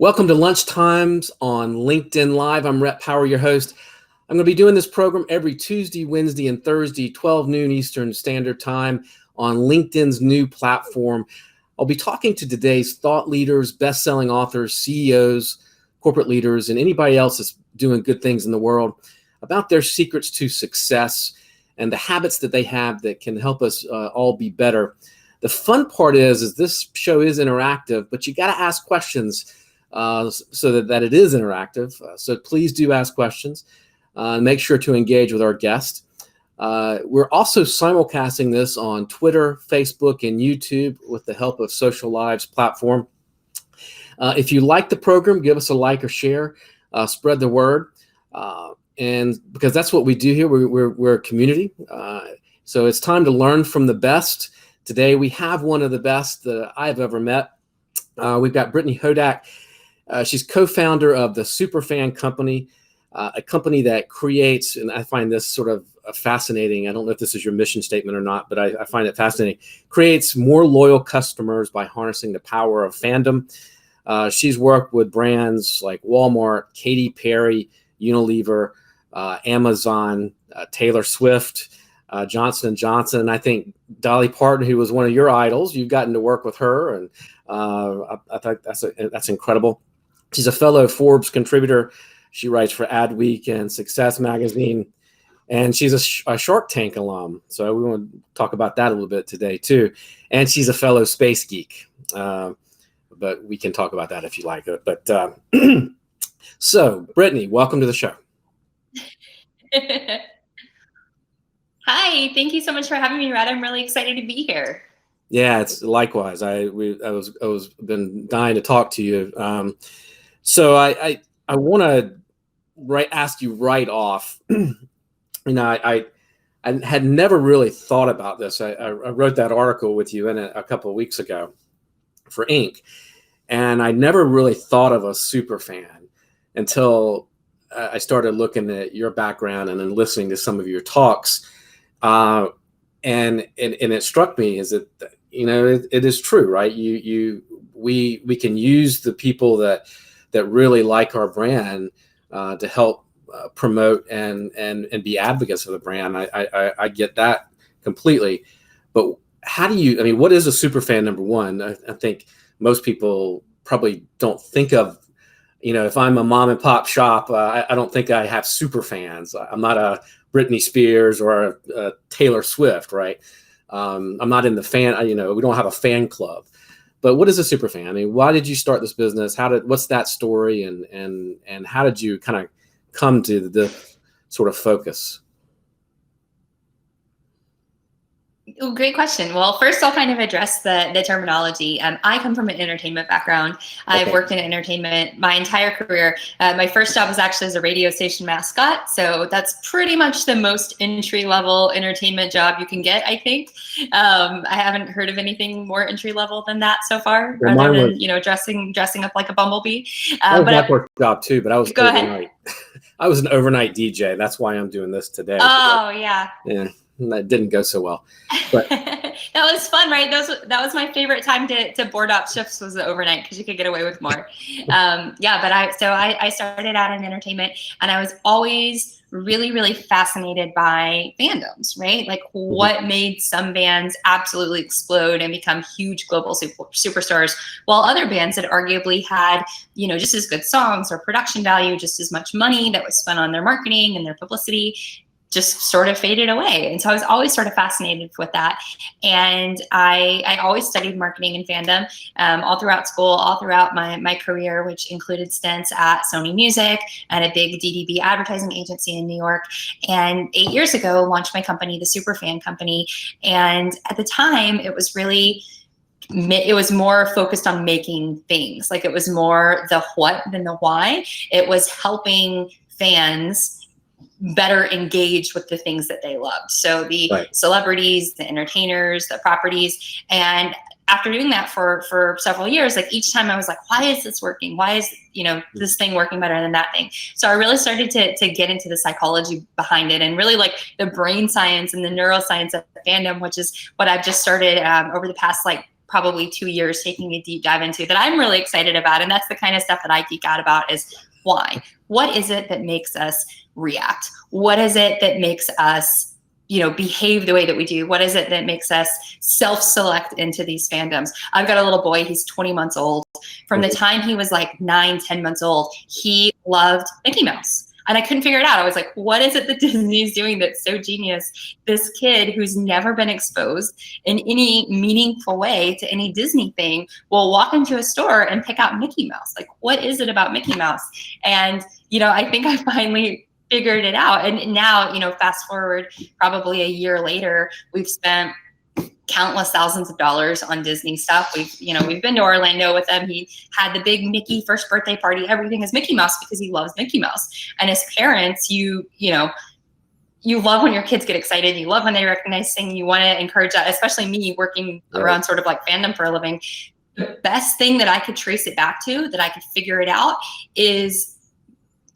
Welcome to Lunchtimes on LinkedIn Live. I'm Rhett Power, your host. I'm going to be doing this program every Tuesday, Wednesday, and Thursday, 12 noon Eastern Standard Time on LinkedIn's new platform. I'll be talking to today's thought leaders, best-selling authors, CEOs, corporate leaders, and anybody else that's doing good things in the world about their secrets to success and the habits that they have that can help us all be better. The fun part is this show is interactive, but you got to ask questions so that it is interactive. So please do ask questions. Make sure to engage with our guest. We're also simulcasting this on Twitter, Facebook, and YouTube with the help of Social Live's platform. If you like the program, give us a like or share. Spread the word. And because that's what we do here, we're a community. So it's time to learn from the best. Today we have one of the best that I've ever met. We've got Brittany Hodak. She's co-founder of the Superfan Company, a company that creates, and I find this sort of fascinating. I don't know if this is your mission statement or not, but I find it fascinating. Creates more loyal customers by harnessing the power of fandom. She's worked with brands like Walmart, Katy Perry, Unilever, Amazon, Taylor Swift, Johnson & Johnson. I think Dolly Parton, who was one of your idols, you've gotten to work with her, and I think that's incredible. She's a fellow Forbes contributor. She writes for Adweek and Success Magazine, and she's a Shark Tank alum. So we want to talk about that a little bit today too. And she's a fellow space geek, but we can talk about that if you like it. But so, Brittany, welcome to the show. Hi, thank you so much for having me, Rhett. I'm really excited to be here. Yeah, it's likewise. I was been dying to talk to you. So I want to ask you right off. I had never really thought about this. I wrote that article with you in it a couple of weeks ago for Inc. And I never really thought of a super fan until I started looking at your background and then listening to some of your talks. And it struck me is that, it is true, right? We can use the people that really like our brand to help promote and be advocates for the brand. I get that completely. But how do you, what is a super fan, number one? I think most people probably don't think of, if I'm a mom and pop shop, I don't think I have super fans. I'm not a Britney Spears or a Taylor Swift, right? I'm not in the fan, we don't have a fan club. But what is a super fan? Why did you start this business? What's that story? And how did you kind of come to the sort of focus? Oh, great question. Well, first I'll kind of address the terminology. I come from an entertainment background. Okay. I've worked in entertainment my entire career. My first job was actually as a radio station mascot. So that's pretty much the most entry-level entertainment job you can get, I think. I haven't heard of anything more entry-level than that so far, well, other than, dressing up like a bumblebee. That was my first job too, but I was overnight. I was an overnight DJ. That's why I'm doing this today. Oh, yeah. Yeah. That didn't go so well, but that was fun, right? That was my favorite time to board up shifts, was the overnight, because you could get away with more. But I started out in entertainment, and I was always really, really fascinated by fandoms, right? Like what made some bands absolutely explode and become huge global superstars, while other bands that arguably had, just as good songs or production value, just as much money that was spent on their marketing and their publicity, just sort of faded away. And so I was always sort of fascinated with that. And I always studied marketing and fandom all throughout school, all throughout my career, which included stints at Sony Music and a big DDB advertising agency in New York. And 8 years ago, launched my company, the Superfan Company. And at the time, it was more focused on making things. Like it was more the what than the why. It was helping fans better engage with the things that they loved. So the celebrities, the entertainers, the properties. And after doing that for several years, like each time I was like, why is this working? Why is, this thing working better than that thing? So I really started to get into the psychology behind it, and really like the brain science and the neuroscience of fandom, which is what I've just started over the past probably 2 years taking a deep dive into that I'm really excited about. And that's the kind of stuff that I geek out about is why. What is it that makes us react? What is it that makes us behave the way that we do? What is it that makes us self-select into these fandoms? I've got a little boy, he's 20 months old. From the time he was like 9, 10 months old, he loved Mickey Mouse. And I couldn't figure it out. I was like, what is it that Disney's doing that's so genius? This kid who's never been exposed in any meaningful way to any Disney thing will walk into a store and pick out Mickey Mouse. Like, what is it about Mickey Mouse? And, I think I finally figured it out. And now, fast forward probably a year later, we've spent countless thousands of dollars on Disney stuff. We've been to Orlando with him. He had the big Mickey first birthday party. Everything is Mickey Mouse because he loves Mickey Mouse. And as parents, you love when your kids get excited. You love when they recognize things. You want to encourage that, especially me working around sort of like fandom for a living. The best thing that I could trace it back to, that I could figure it out, is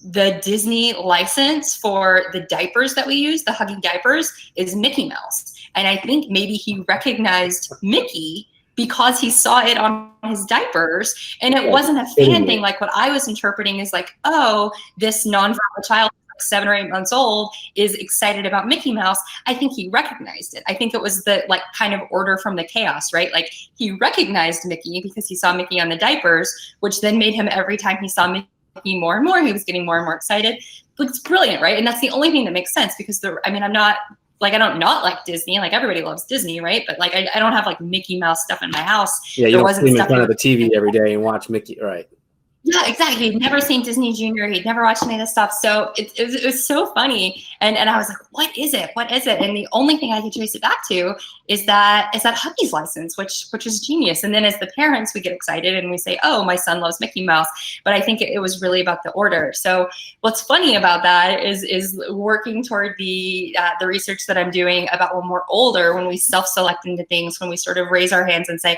the Disney license for the diapers that we use, the Huggy diapers, is Mickey Mouse. And I think maybe he recognized Mickey because he saw it on his diapers. And it wasn't a fan thing. Like what I was interpreting is like, oh, this nonverbal child, 7 or 8 months old, is excited about Mickey Mouse. I think he recognized it. I think it was the kind of order from the chaos, right? Like he recognized Mickey because he saw Mickey on the diapers, which then made him, every time he saw Mickey more and more, he was getting more and more excited. It's brilliant, right? And that's the only thing that makes sense because I'm not like, I don't not like Disney. Like everybody loves Disney, right? But like, I don't have like Mickey Mouse stuff in my house. Yeah, you don't sleep in front of the TV every day and watch Mickey, right? Yeah, exactly. He'd never seen Disney Junior. He'd never watched any of this stuff. So it was so funny. And I was like, what is it? What is it? And the only thing I could trace it back to is that Huggies license, which is genius. And then as the parents, we get excited and we say, oh, my son loves Mickey Mouse. But I think it was really about the order. So what's funny about that is working toward the research that I'm doing about when we're older, when we self-select into things, when we sort of raise our hands and say,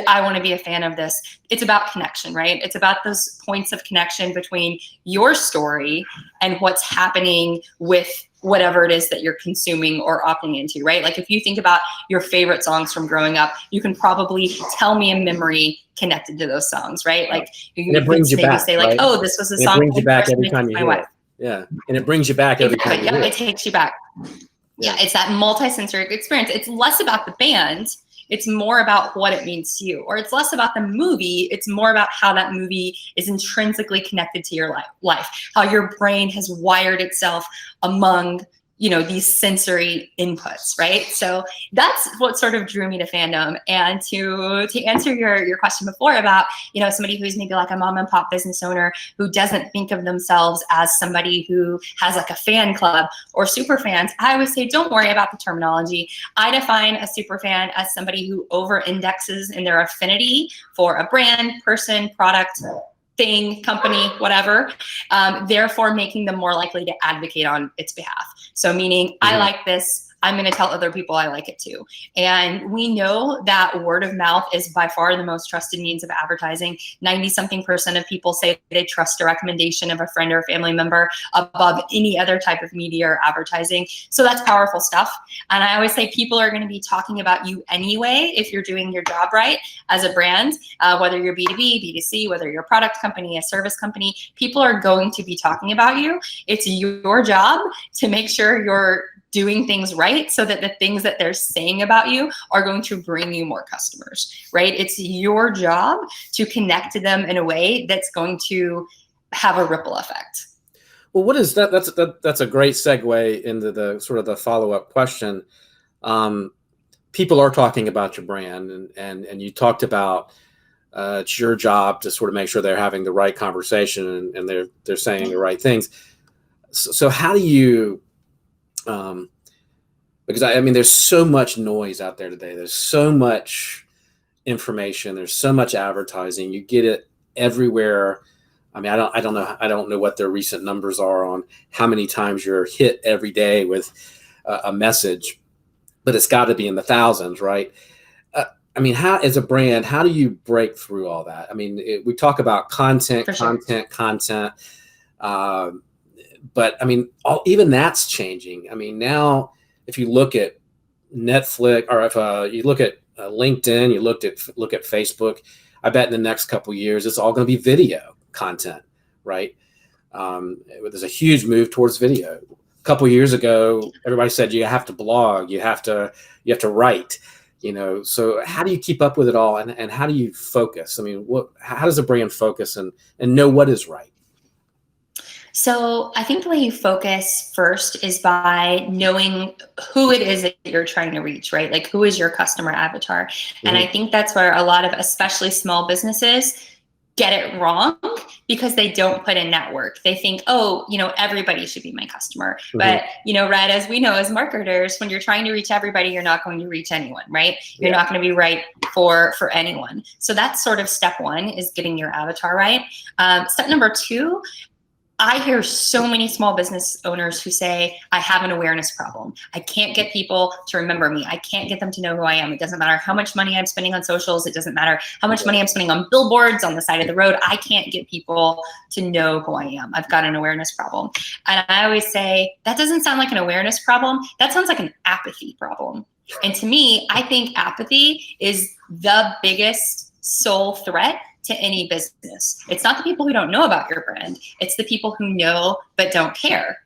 I want to be a fan of this. It's about connection, right? It's about those points of connection between your story and what's happening with whatever it is that you're consuming or opting into, right? Like if you think about your favorite songs from growing up, you can probably tell me a memory connected to those songs, right? Like you brings you back, say like, right? Oh, this was a song. It brings you back every time you hear it. Yeah, and it brings you back every time you hear it. It takes you back. Yeah, it's that multi-sensory experience. It's less about the band. It's more about what it means to you, or it's less about the movie. It's more about how that movie is intrinsically connected to your life, how your brain has wired itself among, these sensory inputs, right? So that's what sort of drew me to fandom. And to answer your question before about, somebody who's maybe like a mom and pop business owner who doesn't think of themselves as somebody who has like a fan club or super fans, I always say, don't worry about the terminology. I define a super fan as somebody who over indexes in their affinity for a brand, person, product, thing, company, whatever, therefore making them more likely to advocate on its behalf. So meaning, I like this, I'm going to tell other people I like it too. And we know that word of mouth is by far the most trusted means of advertising. 90-something% of people say they trust a recommendation of a friend or a family member above any other type of media or advertising. So that's powerful stuff. And I always say people are going to be talking about you anyway if you're doing your job right as a brand, whether you're B2B, B2C, whether you're a product company, a service company, people are going to be talking about you. It's your job to make sure you're doing things right so that the things that they're saying about you are going to bring you more customers, right? It's your job to connect to them in a way that's going to have a ripple effect. Well, what is that? That's a great segue into the sort of the follow-up question. People are talking about your brand, and you talked about it's your job to sort of make sure they're having the right conversation and they're saying the right things. So how do you because I mean, there's so much noise out there today. There's so much information. There's so much advertising. You get it everywhere. I mean, I don't know what their recent numbers are on how many times you're hit every day with a message, but it's got to be in the thousands, right? I mean, how, as a brand, how do you break through all that? I mean, we talk about content. But I mean, even that's changing. I mean, now if you look at Netflix, or if you look at LinkedIn, you look at Facebook. I bet in the next couple of years, it's all going to be video content, right? There's a huge move towards video. A couple of years ago, everybody said you have to blog, you have to write. So how do you keep up with it all, and how do you focus? I mean, how does a brand focus and know what is right? So I think the way you focus first is by knowing who it is that you're trying to reach, right? Like, who is your customer avatar? Mm-hmm. And I think that's where a lot of, especially small businesses, get it wrong because they don't put in that work. They think, oh, everybody should be my customer. Mm-hmm. But, Rhett, as we know, as marketers, when you're trying to reach everybody, you're not going to reach anyone, right? You're not going to be right for anyone. So that's sort of step one, is getting your avatar right. Step number two, I hear so many small business owners who say, I have an awareness problem. I can't get people to remember me. I can't get them to know who I am. It doesn't matter how much money I'm spending on socials. It doesn't matter how much money I'm spending on billboards on the side of the road. I can't get people to know who I am. I've got an awareness problem. And I always say, that doesn't sound like an awareness problem. That sounds like an apathy problem. And to me, I think apathy is the biggest sole threat to any business. It's not the people who don't know about your brand. It's the people who know but don't care.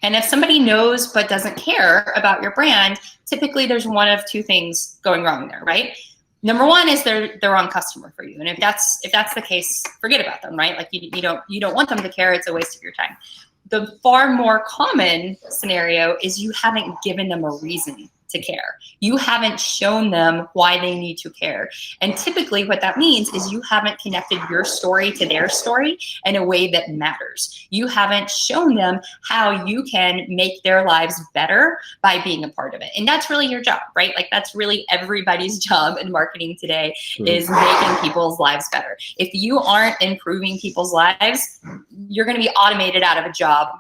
And if somebody knows but doesn't care about your brand, typically there's one of two things going wrong there, right? Number one is they're the wrong customer for you. And if that's the case, forget about them, right? Like you don't want them to care. It's a waste of your time. The far more common scenario is you haven't given them a reason to care. You haven't shown them why they need to care. And typically what that means is you haven't connected your story to their story in a way that matters. You haven't shown them how you can make their lives better by being a part of it. And that's really your job, right? Like, that's really everybody's job in marketing today, is making people's lives better. If you aren't improving people's lives, you're going to be automated out of a job,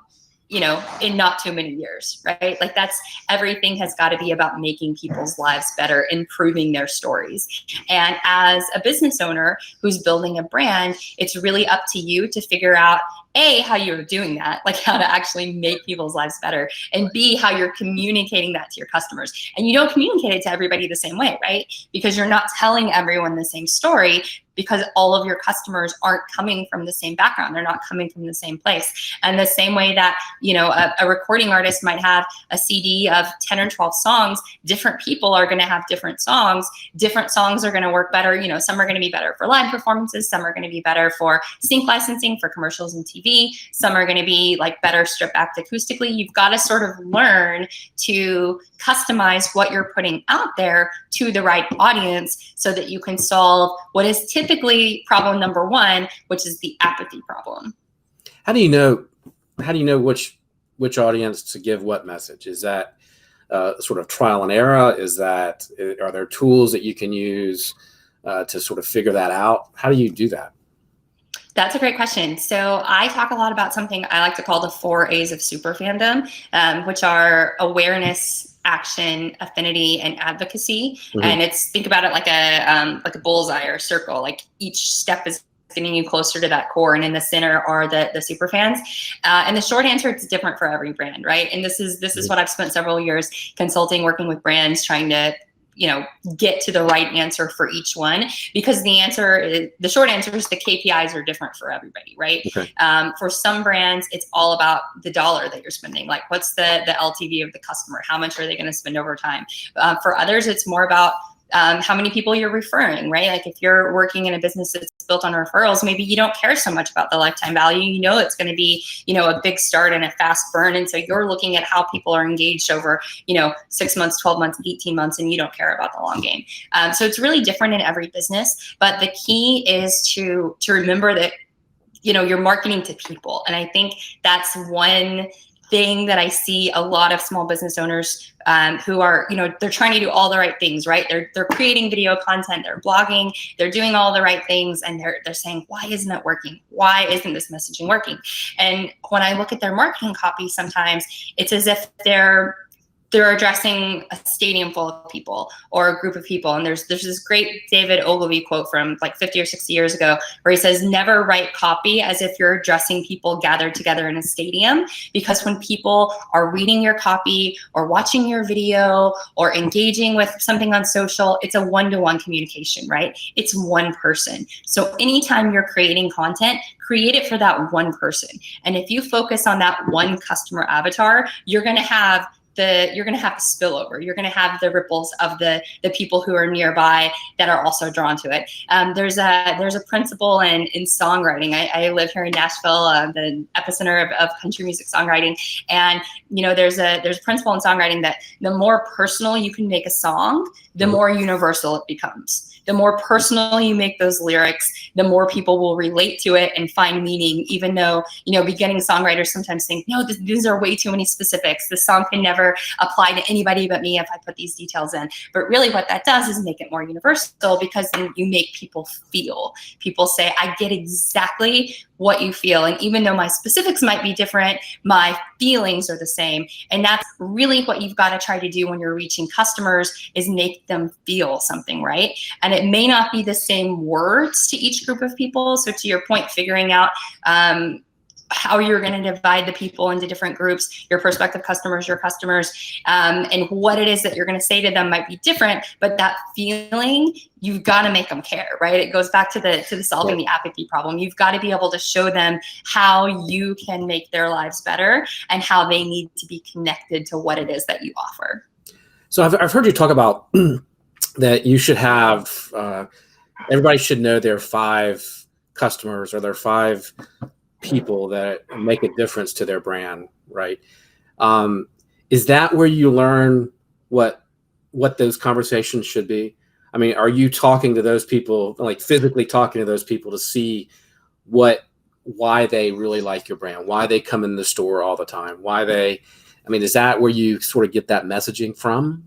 in not too many years, right? Like, that's, everything has got to be about making people's lives better, improving their stories. And as a business owner who's building a brand, it's really up to you to figure out, A, how you're doing that, like how to actually make people's lives better, and B, how you're communicating that to your customers. And you don't communicate it to everybody the same way, right? Because you're not telling everyone the same story, because all of your customers aren't coming from the same background. They're not coming from the same place. And the same way that, a recording artist might have a CD of 10 or 12 songs, different people are going to have different songs. Different songs are going to work better. Some are going to be better for live performances. Some are going to be better for sync licensing for commercials and TV. Some are going to be like better stripped back acoustically. You've got to sort of learn to customize what you're putting out there to the right audience so that you can solve what is typically problem number one, which is the apathy problem. How do you know which audience to give what message? Is that sort of trial and error? Are there tools that you can use to sort of figure that out? How do you do that? That's a great question. So I talk a lot about something I like to call the 4 A's of super fandom, which are awareness, action, affinity, and advocacy. Mm-hmm. And think about it like a bullseye or a circle. Like, each step is getting you closer to that core, and in the center are the super fans. And the short answer, it's different for every brand, right? And this is what I've spent several years consulting, working with brands, trying to get to the right answer for each one, because the short answer is the KPIs are different for everybody, right? Okay. For some brands, it's all about the dollar that you're spending. Like, what's the LTV of the customer? How much are they going to spend over time? For others, it's more about how many people you're referring, right? Like, if you're working in a business that's built on referrals, maybe you don't care so much about the lifetime value. It's going to be, a big start and a fast burn. And so you're looking at how people are engaged over, 6 months, 12 months, 18 months, and you don't care about the long game. So it's really different in every business. But the key is to remember that, you're marketing to people. And I think that's one thing that I see a lot of small business owners who are, they're trying to do all the right things, right? They're creating video content, they're blogging, they're doing all the right things, and they're saying, why isn't it working? Why isn't this messaging working? And when I look at their marketing copy, sometimes it's as if they're they're addressing a stadium full of people or a group of people. And there's this great David Ogilvy quote from like 50 or 60 years ago where he says, never write copy as if you're addressing people gathered together in a stadium, because when people are reading your copy or watching your video or engaging with something on social, it's a one-to-one communication, right? It's one person. So anytime you're creating content, create it for that one person. And if you focus on that one customer avatar, you're going to have the spillover. You're going to have the ripples of the people who are nearby that are also drawn to it. There's a principle in songwriting. I live here in Nashville, the epicenter of country music songwriting, and there's a principle in songwriting that the more personal you can make a song, the more universal it becomes. The more personal you make those lyrics, the more people will relate to it and find meaning, even though, beginning songwriters sometimes think, no, these are way too many specifics. The song can never apply to anybody but me if I put these details in. But really what that does is make it more universal, because then you make people feel. People say, I get exactly what you feel. And even though my specifics might be different, my feelings are the same. And that's really what you've got to try to do when you're reaching customers, is make them feel something, right? And it may not be the same words to each group of people. So to your point, figuring out how you're going to divide the people into different groups, your prospective customers, your customers, and what it is that you're going to say to them might be different, but that feeling, you've got to make them care, right? It goes back to the solving the apathy problem. You've got to be able to show them how you can make their lives better and how they need to be connected to what it is that you offer. So I've heard you talk about that you should have, everybody should know their 5 customers or their 5 people that make a difference to their brand, right? Is that where you learn what those conversations should be? I mean, are you talking to those people, like physically talking to those people to see why they really like your brand, why they come in the store all the time, is that where you sort of get that messaging from?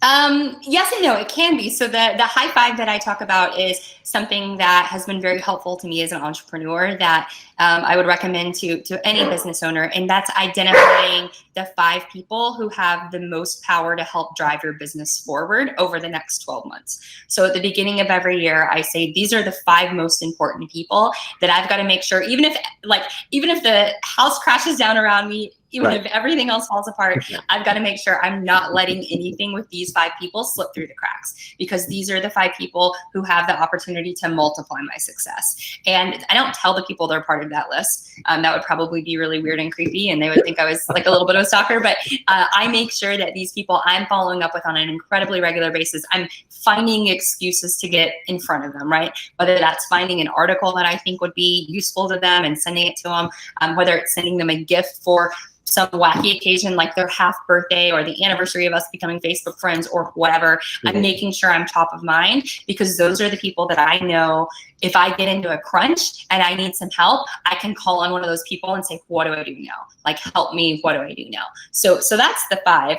Yes and no, it can be. So the high 5 that I talk about is something that has been very helpful to me as an entrepreneur that I would recommend to any business owner. And that's identifying the 5 people who have the most power to help drive your business forward over the next 12 months. So at the beginning of every year, I say, these are the 5 most important people that I've got to make sure, even if the house crashes down around me, even if everything else falls apart, I've got to make sure I'm not letting anything with these 5 people slip through the cracks, because these are the 5 people who have the opportunity to multiply my success. And I don't tell the people they're part of that list. That would probably be really weird and creepy, and they would think I was like a little bit of a stalker. But I make sure that these people I'm following up with on an incredibly regular basis, I'm finding excuses to get in front of them, right? Whether that's finding an article that I think would be useful to them and sending it to them, whether it's sending them a gift for some wacky occasion like their half birthday or the anniversary of us becoming Facebook friends or whatever. I'm making sure I'm top of mind, because those are the people that I know if I get into a crunch and I need some help, I can call on one of those people and say, what do I do now? Like, help me, what do I do now? So that's the 5.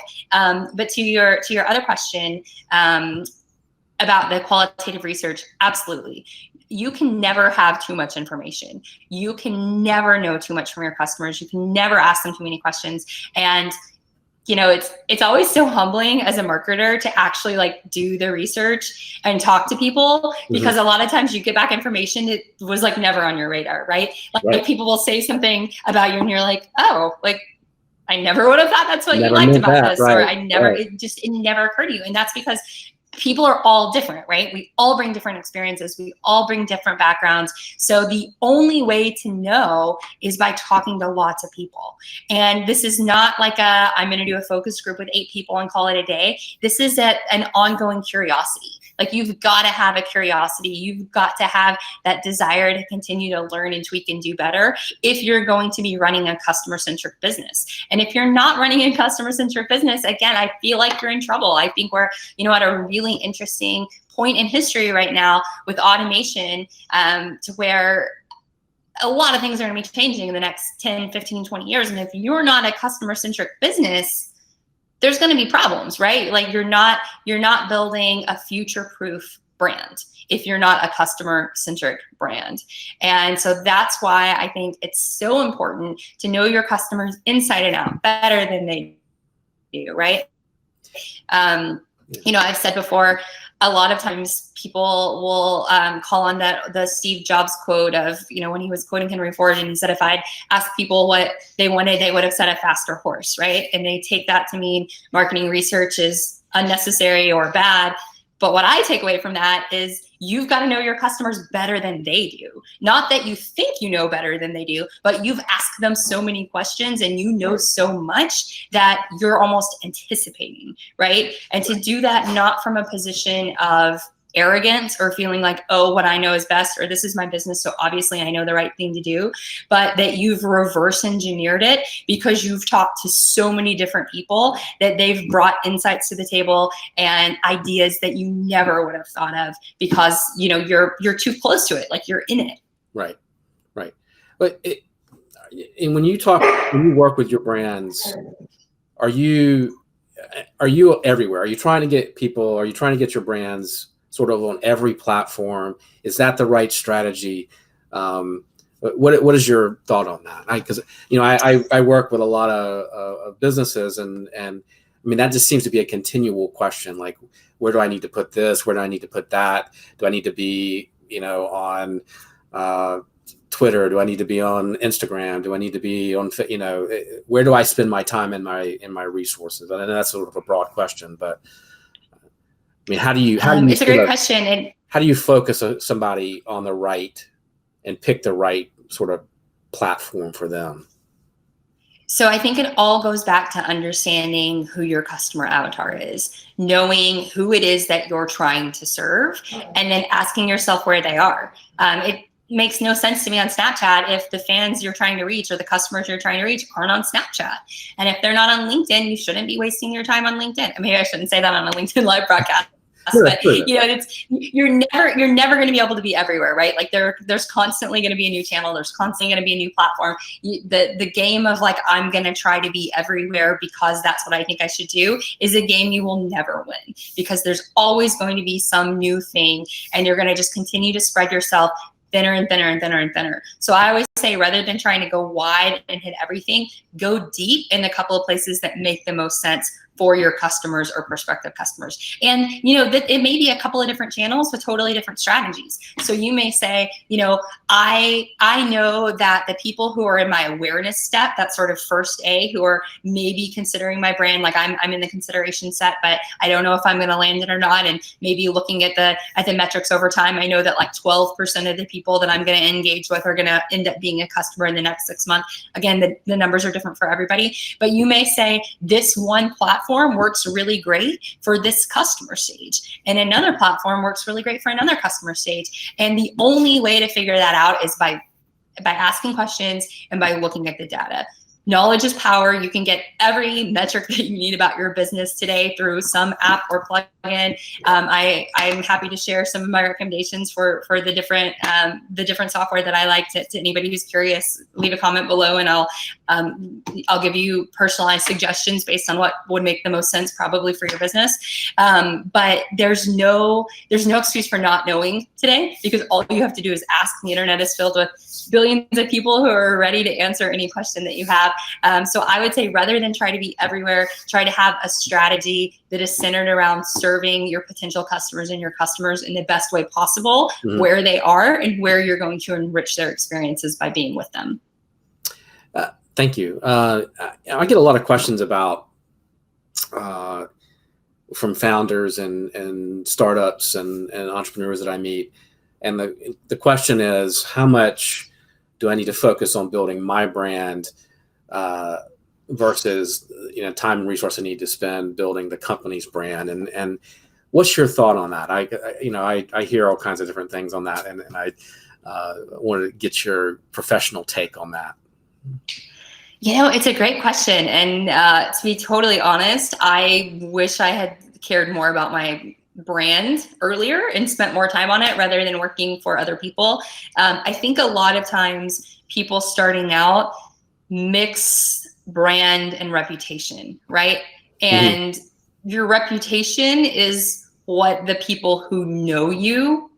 But to your other question about the qualitative research, absolutely. You can never have too much information. You can never know too much from your customers. You can never ask them too many questions. And it's always so humbling as a marketer to actually like do the research and talk to people, because a lot of times you get back information that was like never on your radar, right? Like people will say something about you and you're like, oh, like I never would have thought that's what you liked about this, or it never occurred to you. And that's because people are all different, right? We all bring different experiences. We all bring different backgrounds. So the only way to know is by talking to lots of people. And this is not like I'm going to do a focus group with 8 people and call it a day. This is an ongoing curiosity. Like, you've got to have a curiosity. You've got to have that desire to continue to learn and tweak and do better if you're going to be running a customer-centric business. And if you're not running a customer-centric business, again, I feel like you're in trouble. I think we're, at a really interesting point in history right now with automation, to where a lot of things are going to be changing in the next 10, 15, 20 years. And if you're not a customer-centric business, there's going to be problems, right? Like, you're not building a future-proof brand if you're not a customer-centric brand. And so that's why I think it's so important to know your customers inside and out better than they do, right? I've said before, a lot of times people will call on the Steve Jobs quote of, when he was quoting Henry Ford, and he said, if I'd asked people what they wanted, they would have said a faster horse, right? And they take that to mean marketing research is unnecessary or bad. But what I take away from that is you've got to know your customers better than they do. Not that you think you know better than they do, but you've asked them so many questions and you know so much that you're almost anticipating, right? And to do that not from a position of arrogance or feeling like, oh, what I know is best, or this is my business, so obviously I know the right thing to do, but that you've reverse engineered it because you've talked to so many different people that they've brought insights to the table and ideas that you never would have thought of because you're too close to it, like you're in it. Right. But and when you work with your brands, are you everywhere? Are you trying to get your brands sort of on every platform? Is that the right strategy? What is your thought on that? Because I work with a lot of businesses, and I mean that just seems to be a continual question. Like, where do I need to put this? Where do I need to put that? Do I need to be on Twitter? Do I need to be on Instagram? Do I need to be on where do I spend my time and my resources? And that's sort of a broad question, but I mean, how do you it's a great question. And how do you focus somebody on the right and pick the right sort of platform for them? So I think it all goes back to understanding who your customer avatar is, knowing who it is that you're trying to serve, and then asking yourself where they are. It makes no sense to me on Snapchat if the fans you're trying to reach or the customers you're trying to reach aren't on Snapchat. And if they're not on LinkedIn, you shouldn't be wasting your time on LinkedIn. I mean, I shouldn't say that on a LinkedIn live broadcast. But you're never going to be able to be everywhere, right? Like there's constantly going to be a new channel. There's constantly going to be a new platform. The game of like, I'm going to try to be everywhere because that's what I think I should do is a game you will never win, because there's always going to be some new thing and you're going to just continue to spread yourself thinner and thinner and thinner and thinner. So I always say, rather than trying to go wide and hit everything, go deep in a couple of places that make the most sense for your customers or prospective customers. And, that it may be a couple of different channels with totally different strategies. So you may say, I know that the people who are in my awareness step, that sort of first A, who are maybe considering my brand, like I'm in the consideration set, but I don't know if I'm going to land it or not. And maybe looking at the metrics over time, I know that like 12% of the people that I'm going to engage with are going to end up being a customer in the next 6 months. Again, the numbers are different for everybody, but you may say this one platform works really great for this customer stage, and another platform works really great for another customer stage. And the only way to figure that out is by asking questions and by looking at the data. Knowledge is power. You can get every metric that you need about your business today through some app or plugin. I'm happy to share some of my recommendations for the different software that I like to anybody who's curious. Leave a comment below, and I'll give you personalized suggestions based on what would make the most sense probably for your business. But there's no excuse for not knowing today, because all you have to do is ask. The internet is filled with billions of people who are ready to answer any question that you have. So I would say, rather than try to be everywhere, try to have a strategy that is centered around serving your potential customers and your customers in the best way possible, where they are and where you're going to enrich their experiences by being with them. Thank you. I get a lot of questions about from founders and startups and entrepreneurs that I meet. And the question is, how much do I need to focus on building my brand versus time and resource I need to spend building the company's brand? And what's your thought on that? I hear all kinds of different things on that, and I wanted to get your professional take on that. It's a great question. And to be totally honest, I wish I had cared more about my brand earlier and spent more time on it rather than working for other people. I think a lot of times people starting out mix brand and reputation, right? And your reputation is what the people who know you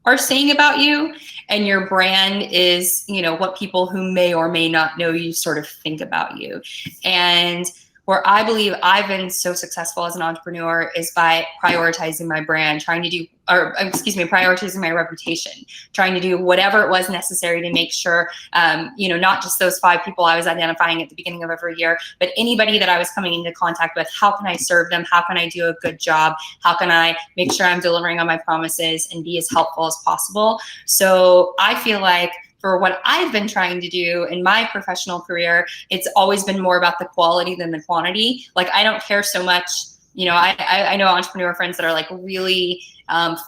are saying about you, and your brand is, what people who may or may not know you sort of think about you. And where I believe I've been so successful as an entrepreneur is by prioritizing my brand, prioritizing my reputation, trying to do whatever it was necessary to make sure, not just those 5 people I was identifying at the beginning of every year, but anybody that I was coming into contact with, how can I serve them? How can I do a good job? How can I make sure I'm delivering on my promises and be as helpful as possible? So I feel like for what I've been trying to do in my professional career, it's always been more about the quality than the quantity. Like, I don't care so much, I know entrepreneur friends that are like really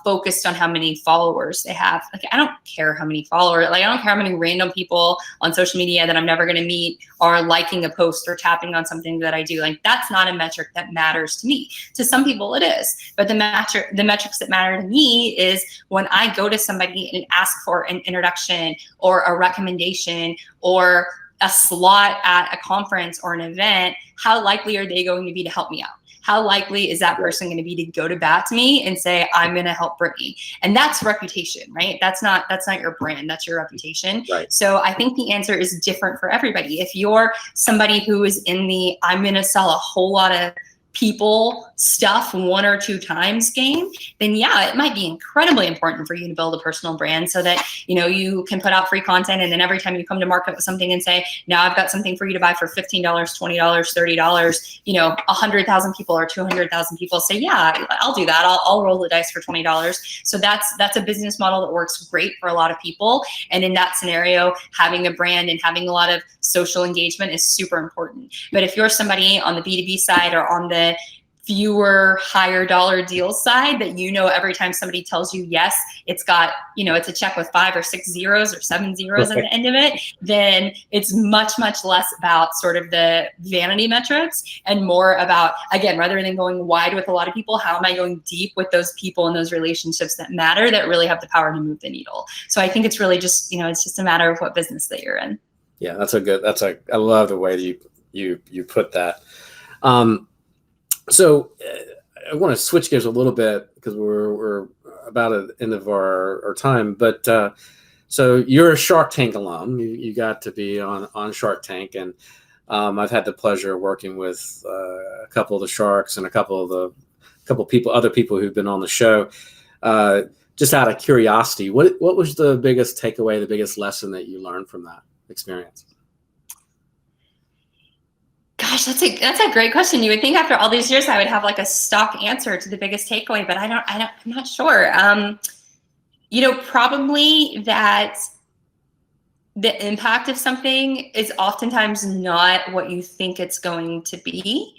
focused on how many followers they have. Like, I don't care how many followers, like, I don't care how many random people on social media that I'm never going to meet are liking a post or tapping on something that I do. Like, that's not a metric that matters to me. To some people it is, but the metrics that matter to me is when I go to somebody and ask for an introduction or a recommendation or a slot at a conference or an event, how likely are they going to be to help me out? How likely is that person going to be to go to bat to me and say, I'm going to help Brittany? And that's reputation, right? That's not your brand, that's your reputation. Right. So I think the answer is different for everybody. If you're somebody who is in the, I'm going to sell a whole lot of people stuff 1 or 2 times game, then yeah, it might be incredibly important for you to build a personal brand so that, you can put out free content. And then every time you come to market with something and say, now I've got something for you to buy for $15, $20, $30, 100,000 people or 200,000 people say, yeah, I'll do that. I'll roll the dice for $20. So that's a business model that works great for a lot of people. And in that scenario, having a brand and having a lot of social engagement is super important. But if you're somebody on the B2B side or on the fewer higher dollar deal side that, every time somebody tells you yes, it's got, it's a check with 5 or 6 zeros or 7 zeros at the end of it, then it's much, much less about sort of the vanity metrics and more about, again, rather than going wide with a lot of people, how am I going deep with those people and those relationships that matter, that really have the power to move the needle? So I think it's really just, it's just a matter of what business that you're in. Yeah, I love the way that you put that. So I want to switch gears a little bit because we're about at the end of our time. But so you're a Shark Tank alum. You got to be on Shark Tank, and I've had the pleasure of working with a couple of the sharks and other people who've been on the show. Just out of curiosity, what was the biggest takeaway, the biggest lesson that you learned from that experience? Gosh, that's a great question. You would think after all these years I would have like a stock answer to the biggest takeaway, but I'm not sure. Probably that the impact of something is oftentimes not what you think it's going to be.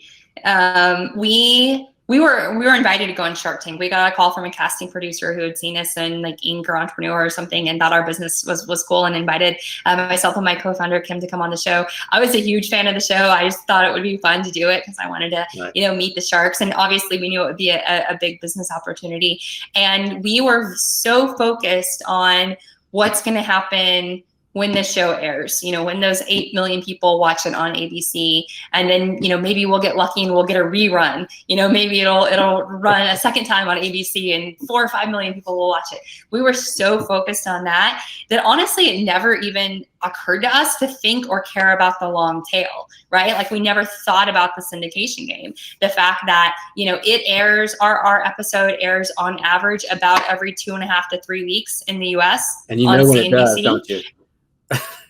We were invited to go on Shark Tank. We got a call from a casting producer who had seen us in like Inc. or Entrepreneur or something and thought our business was cool and invited myself and my co-founder Kim to come on the show. I was a huge fan of the show. I just thought it would be fun to do it because I wanted to, meet the sharks. And obviously we knew it would be a big business opportunity. And we were so focused on what's going to happen when the show airs, when those 8 million people watch it on ABC, and then, maybe we'll get lucky and we'll get a rerun, maybe it'll run a second time on ABC and 4 or 5 million people will watch it. We were so focused on that honestly, it never even occurred to us to think or care about the long tail, right? Like we never thought about the syndication game. The fact that, it airs, our episode airs on average about every 2.5 to 3 weeks in the US. And when CNBC. It does, don't you?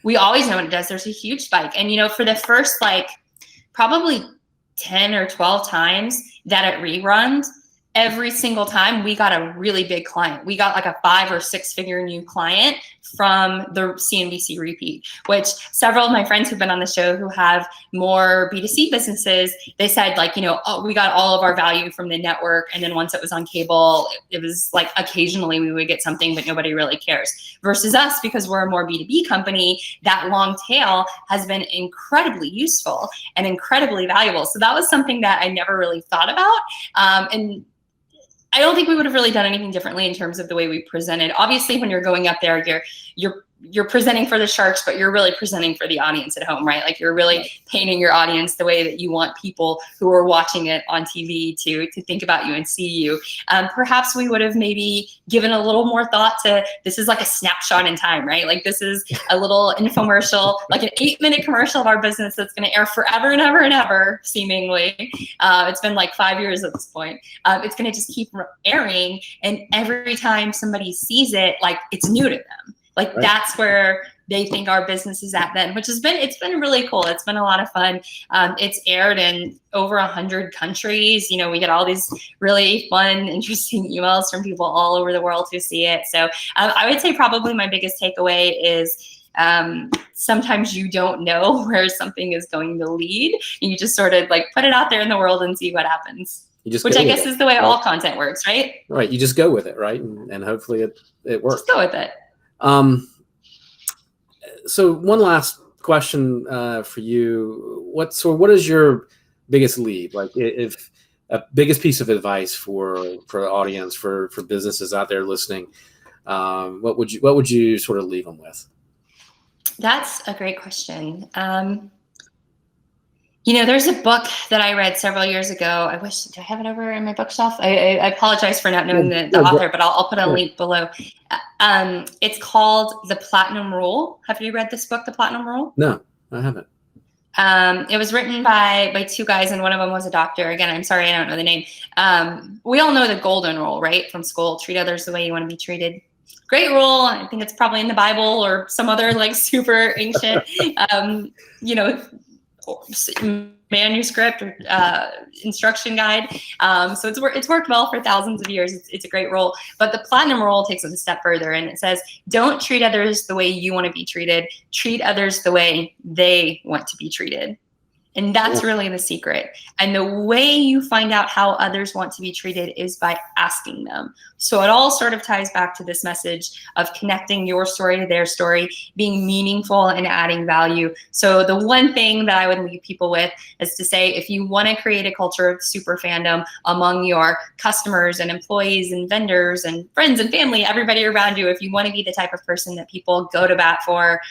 We always know when it does. There's a huge spike. And, for the first, probably 10 or 12 times that it reruns, every single time we got a really big client. We got like a 5 or 6 figure new client from the CNBC repeat, which several of my friends who've been on the show who have more B2C businesses, they said we got all of our value from the network. And then once it was on cable, it was like occasionally we would get something, but nobody really cares. Versus us, because we're a more B2B company, that long tail has been incredibly useful and incredibly valuable. So that was something that I never really thought about. And I don't think we would have really done anything differently in terms of the way we presented. Obviously, when you're going up there, you're you're presenting for the sharks, but you're really presenting for the audience at home, right? Like you're really painting your audience the way that you want people who are watching it on TV to think about you and see you. Perhaps we would have maybe given a little more thought to, this is like a snapshot in time, right? Like this is a little infomercial, like an 8-minute commercial of our business that's going to air forever and ever and ever, seemingly. It's been like 5 years at this point. It's going to just keep airing, and every time somebody sees it, like it's new to them. Like that's where they think our business is at then, which it's been really cool. It's been a lot of fun. It's aired in over 100 countries. You know, we get all these really fun, interesting emails from people all over the world who see it. So I would say probably my biggest takeaway is sometimes you don't know where something is going to lead. You just sort of like put it out there in the world and see what happens. Which I guess is the way all content works, right? Right. You just go with it, right? And hopefully it works. Just go with it. So one last question for you. What is your biggest lead? Like if a biggest piece of advice for the audience, for businesses out there listening, what would you sort of leave them with? That's a great question. You know, there's a book that I read several years ago. Do I have it over in my bookshelf? I apologize for not knowing the author, but I'll put a link below. It's called The Platinum Rule. Have you read this book, The Platinum Rule? No, I haven't. It was written by 2 guys, and one of them was a doctor. Again, I'm sorry, I don't know the name. We all know the golden rule, right, from school. Treat others the way you want to be treated. Great rule. I think it's probably in the Bible or some other like super ancient, manuscript or instruction guide. So it's worked well for thousands of years. It's a great rule. But the platinum rule takes it a step further, and it says, don't treat others the way you want to be treated. Treat others the way they want to be treated. And that's really the secret. And the way you find out how others want to be treated is by asking them. So it all sort of ties back to this message of connecting your story to their story, being meaningful and adding value. So the one thing that I would leave people with is to say, if you want to create a culture of super fandom among your customers and employees and vendors and friends and family, everybody around you, if you want to be the type of person that people go to bat for,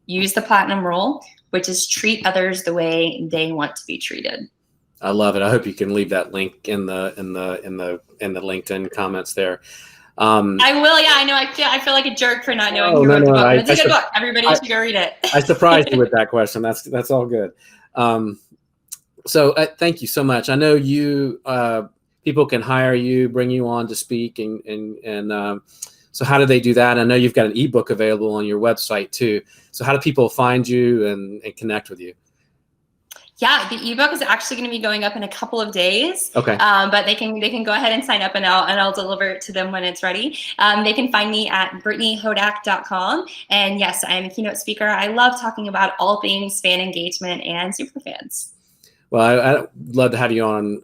use the platinum rule, which is treat others the way they want to be treated. I love it. I hope you can leave that link in the LinkedIn comments there. I will. Yeah, I know. I feel like a jerk for not knowing who wrote the book. But it's a good book. Everybody should go read it. I surprised you with that question. That's all good. So thank you so much. I know you people can hire you, bring you on to speak, and so how do they do that? I know you've got an ebook available on your website too. So how do people find you and connect with you? Yeah, the ebook is actually going to be going up in a couple of days. Okay. But they can go ahead and sign up, and I'll deliver it to them when it's ready. They can find me at BrittanyHodak.com. And yes, I'm a keynote speaker. I love talking about all things fan engagement and superfans. Well, I'd love to have you on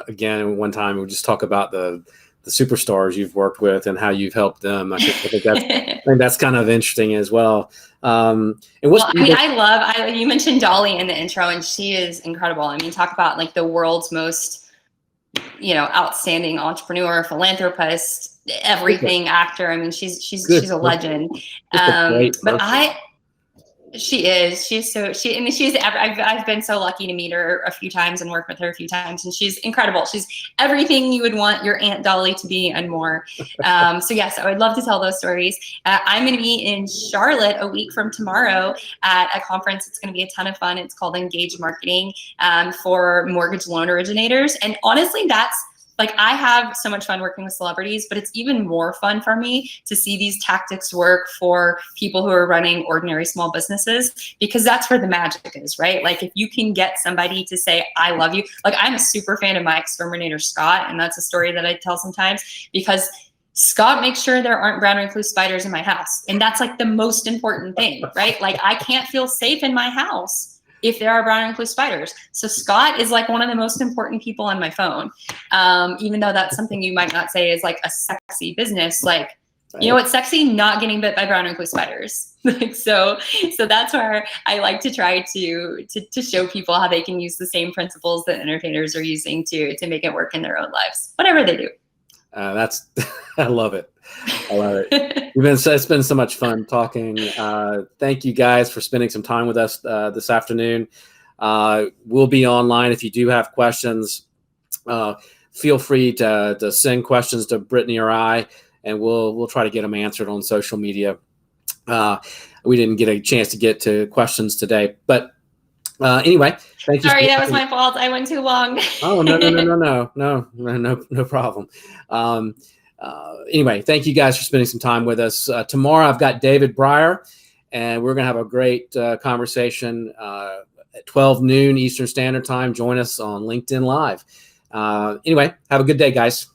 again one time. We'll just talk about the superstars you've worked with and how you've helped them. I think that's kind of interesting as well. And you mentioned Dolly in the intro, and she is incredible. I mean, talk about like the world's most, outstanding entrepreneur, philanthropist, everything actor. I mean, she's a legend. I've been so lucky to meet her a few times and work with her a few times, and she's incredible. She's everything you would want your Aunt Dolly to be and more. So yes, I would love to tell those stories. I'm going to be in Charlotte a week from tomorrow at a conference. It's going to be a ton of fun. It's called Engage Marketing for mortgage loan originators. And honestly, I have so much fun working with celebrities, but it's even more fun for me to see these tactics work for people who are running ordinary small businesses, because that's where the magic is, right? Like if you can get somebody to say, I love you. Like I'm a super fan of my exterminator, Scott, and that's a story that I tell sometimes, because Scott makes sure there aren't brown recluse spiders in my house. And that's like the most important thing, right? Like I can't feel safe in my house if there are brown recluse spiders. So Scott is like one of the most important people on my phone. Even though that's something you might not say is like a sexy business, like, you know what's sexy? Not getting bit by brown recluse spiders. So that's where I like to try to show people how they can use the same principles that entertainers are using to make it work in their own lives, whatever they do. That's I love it. I love it. It's been so much fun talking. Thank you guys for spending some time with us this afternoon. We'll be online if you do have questions. Feel free to send questions to Brittany or I, and we'll try to get them answered on social media. We didn't get a chance to get to questions today, but anyway, thank you. Sorry, that was my fault. I went too long. Oh, no problem. Anyway, thank you guys for spending some time with us. Tomorrow I've got David Breyer, and we're going to have a great conversation at 12 noon Eastern Standard Time. Join us on LinkedIn Live. Anyway, have a good day, guys.